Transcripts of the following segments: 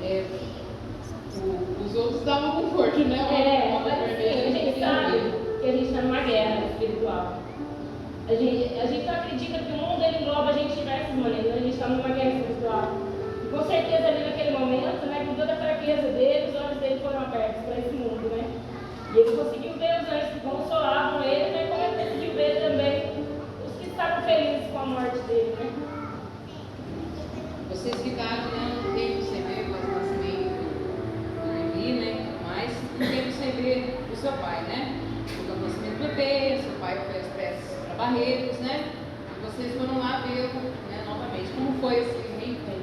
É, os outros davam conforto, né? Mas assim, a gente sabe que a gente está numa guerra espiritual. A gente não acredita que o mundo ele engloba a gente de diversas maneiras. A gente está numa guerra espiritual. E com certeza ali naquele momento, né, com toda a fraqueza dele, os olhos dele foram abertos para esse mundo, né? E ele conseguiu ver os anjos que consolavam ele, né? Como ele conseguiu ver também os que estavam felizes com a morte dele, né? Vocês ficaram, né, um tempo sem ver o nascimento do Levi, né? Mas um tempo sem ver o seu pai, né? O nascimento do bebê, seu pai foi às pressas para Barreiros, né? E vocês foram lá vê-lo, né, novamente. Como foi esse reencontro?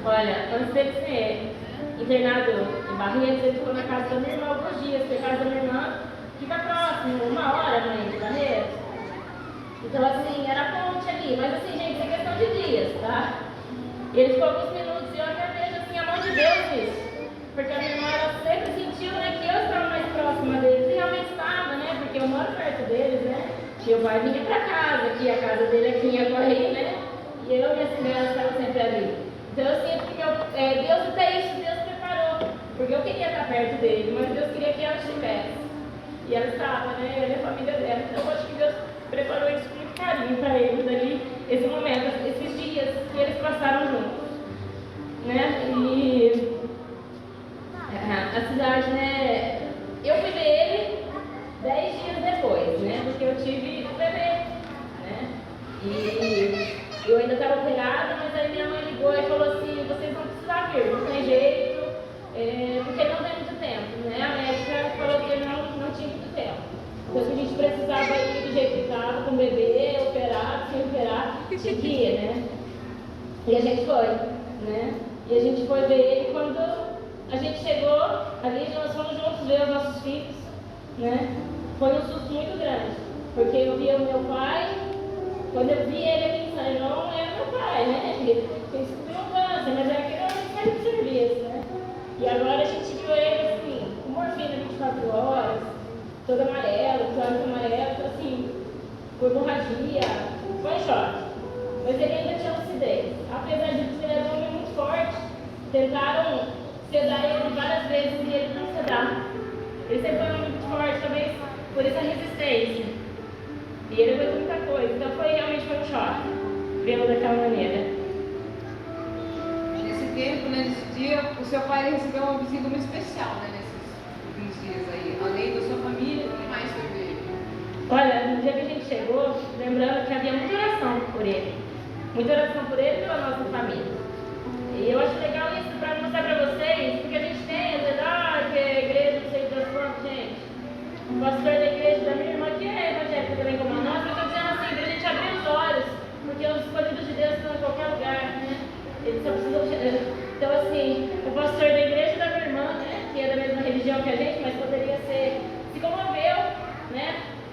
Olha, antes dele ser internado em Barreiros, ele ficou na casa da minha irmã alguns dias, porque a casa da minha irmã fica próximo, 1 hora, mãe, de Barreiros. Então, assim, era ponte ali, mas assim, gente, isso é questão de dias, tá? E ele ficou alguns minutos e eu até vejo, assim, a mão de Deus nisso. Porque a minha irmã, ela sempre sentiu, né, que eu estava mais próxima deles, e realmente estava, né, porque eu moro perto deles, né? Meu pai vinha pra casa, aqui, a casa dele aqui em Aguaí, né? E eu e minha criança estavam sempre ali. Então eu sinto que Deus até isso, Deus preparou. Porque eu queria estar perto dele, mas Deus queria que ela estivesse. E ela estava, né? Ela e a família dela. Então eu acho que Deus preparou isso com muito carinho para eles ali, esse momento, esses dias que eles passaram juntos. Né? E a cidade, né? Eu fui ver ele 10 dias depois, né? Porque eu tive o bebê, né? E eu ainda estava operada, mas aí minha mãe ligou e falou assim, vocês vão precisar vir, não tem jeito, porque não tem muito tempo, né? A médica falou que não tinha muito tempo. Então se a gente precisava ir do jeito que estava, com o bebê, operado, sem operar, tinha que ir, né? E a gente foi, né? E a gente foi ver ele quando a gente chegou ali, nós fomos juntos ver os nossos filhos, né? Foi um susto muito grande, porque eu via o meu pai, quando eu vi ele aqui em São João, era meu pai, né? Ele descobriu um câncer, mas era aquele homem que faz de serviço, né? E agora a gente viu ele assim, com morfina 24 horas, todo amarelo, os olhos amarelos, assim, com hemorragia, foi em choque. Mas ele ainda tinha lucidez. Apesar de ser um homem muito forte, tentaram sedar ele várias vezes e ele não sedar. Ele sempre foi um homem muito forte, talvez por essa resistência. E ele fez muita coisa. Então realmente foi um choque, vê-lo daquela maneira. Nesse tempo, né, nesse dia, o seu pai recebeu uma visita muito especial, né, nesses dias aí. Além da sua família, quem mais foi ver? Olha, no dia que a gente chegou, lembrando que havia muita oração por ele. Muita oração por ele e pela nossa família. E eu acho legal isso para mostrar para vocês, porque a gente tem, que é a igreja, não sei das quantas, gente. O pastor da igreja da minha irmã, que é evangélica também como a nossa, eu estou dizendo assim, para a gente abrir os olhos, porque os escolhidos de Deus estão em qualquer lugar, né? Eles só precisam. Então, assim, o pastor da igreja da minha irmã, né, que é da mesma religião que a gente, mas poderia ser, se comoveu, né?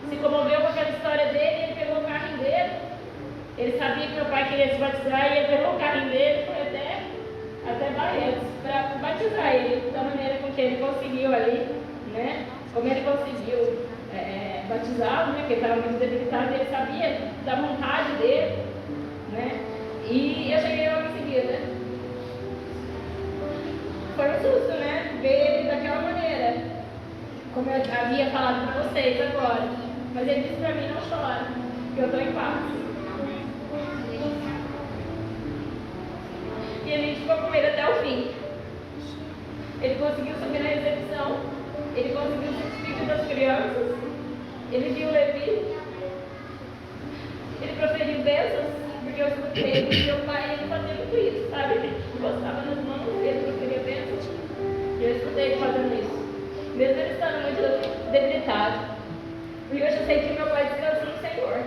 Se comoveu com aquela história dele, ele pegou o carrinho dele. Ele sabia que meu pai queria se batizar e ele pegou o carrinho dele e foi até Barretos para batizar ele da maneira com que ele conseguiu ali, né? Como ele conseguiu batizá-lo, né? Porque ele estava muito debilitado, ele sabia da vontade dele, né? E eu cheguei logo em seguida. Foi um susto, né? Ver ele daquela maneira, como eu havia falado para vocês agora. Mas ele disse para mim, não chora, que eu estou em paz. E a gente ficou com ele até o fim. Ele conseguiu subir na recepção, ele conseguiu se despedir das crianças, ele viu o Levi, ele proferiu bênçãos, porque eu escutei meu pai ele fazia muito isso, sabe? Ele gostava nas mãos, ele proferia bênçãos, e eu escutei ele fazendo isso. Mesmo ele estando muito debilitado. Porque eu já sei que meu pai descansa no Senhor.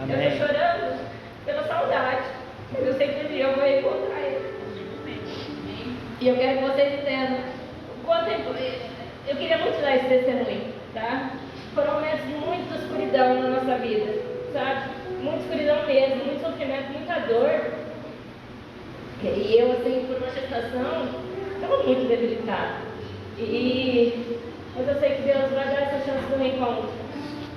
Amém. Eu estou chorando pela saudade, mas eu sei que um dia eu vou encontrar ele. E eu quero que vocês entendam o quanto eu queria muito dar esse testemunho, tá? Foram momentos de muita escuridão na nossa vida, sabe? Muita escuridão mesmo, muito sofrimento, muita dor. E eu, assim, por uma gestação, estava muito debilitada. Mas eu sei que Deus vai dar essa chance do reencontro.